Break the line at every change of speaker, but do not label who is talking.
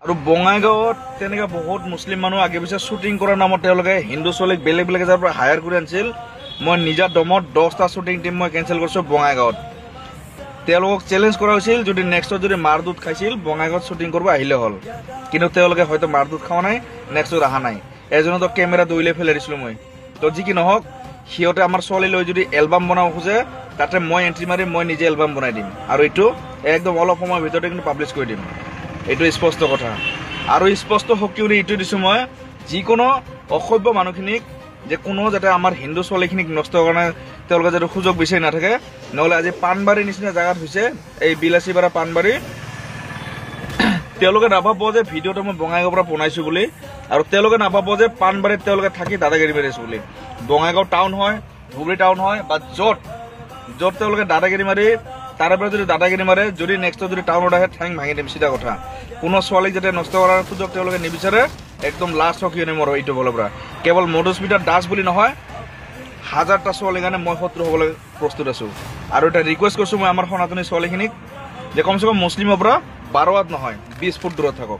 আৰু বঙাইগাঁৱত তেনেকৈ বহুত মুছলিম মানুহ আগে পিছে শ্বুটিং কৰাৰ নামত তেওঁলোকে হিন্দু ছোৱালীক বেলেগ বেলেগ এজেগাৰ পৰা হায়াৰ কৰি আনিছিল। মই নিজা দমত 10টা শ্বুটিং টিম মই কেঞ্চেল কৰিছোঁ বঙাইগাঁৱত। তেওঁলোকক চেলেঞ্জ কৰা হৈছিল, যদি নেক্সটত যদি মাৰ দুধ খাইছিল বঙাইগাঁৱত শ্বুটিং কৰিব আহিলে হ'ল। কিন্তু তেওঁলোকে হয়তো মাৰ দুধ খোৱা নাই, নেক্সটত অহা নাই। এজনতো কেমেৰা দৌৰিলে ফেলাই দিছিলোঁ মই। তো যি কি নহওক, সিহঁতে আমাৰ ছোৱালী লৈ যদি এলবাম বনাব খোজে তাতে মই এণ্ট্ৰি মাৰি মই নিজে এলবাম বনাই দিম, আৰু এইটো একদম অলপ সময়ৰ ভিতৰতে কিন্তু পাব্লিছ কৰি দিম। এইটো স্পষ্ট কথা। আৰু স্পষ্ট শক্তি কৰি এইটো দিছোঁ মই, যিকোনো অসভ্য মানুহখিনিক যে কোনো যাতে আমাৰ হিন্দু ছোৱালীখিনিক নষ্ট কাৰণে তেওঁলোকে যাতে সুযোগ বিচাৰি নাথাকে। নহ'লে আজি পাণবাৰীৰ নিচিনা জেগাত হৈছে, এই বিলাচীপাৰা পাণবাৰী, তেওঁলোকে নাভাব যে ভিডিঅ'টো মই বঙাইগাঁৱৰ পৰা বনাইছোঁ বুলি, আৰু তেওঁলোকে নাভাব যে পাণবাৰীত তেওঁলোকে থাকি দাদাগিৰি মাৰি আছোঁ বুলি। বঙাইগাঁও টাউন হয়, ধুবুৰী টাউন হয়, বা য'ত তেওঁলোকে দাদাগিৰি মাৰি তাৰে পৰা যদি দাদাগিৰি মাৰে, যদি নেক্সটত যদি টাউনত আহে ঠেং ভাঙি দিম, চিধা কথা। কোনো ছোৱালীক যাতে নষ্ট কৰাৰ সুযোগ তেওঁলোকে নিবিচাৰে, একদম লাষ্ট সকিয়নি মোৰ এইটো ফালৰ পৰা। কেৱল মধুস্মিতা দাস বুলি নহয়, 1000টা ছোৱালীৰ কাৰণে মই শত্ৰু হ'বলৈ প্ৰস্তুত আছোঁ। আৰু এটা ৰিকুৱেষ্ট কৰিছোঁ মই আমাৰ সনাতনী ছোৱালীখিনিক যে কমচে কম মুছলিমৰ পৰা 12 হাত নহয় 20 ফুট দূৰত থাকক।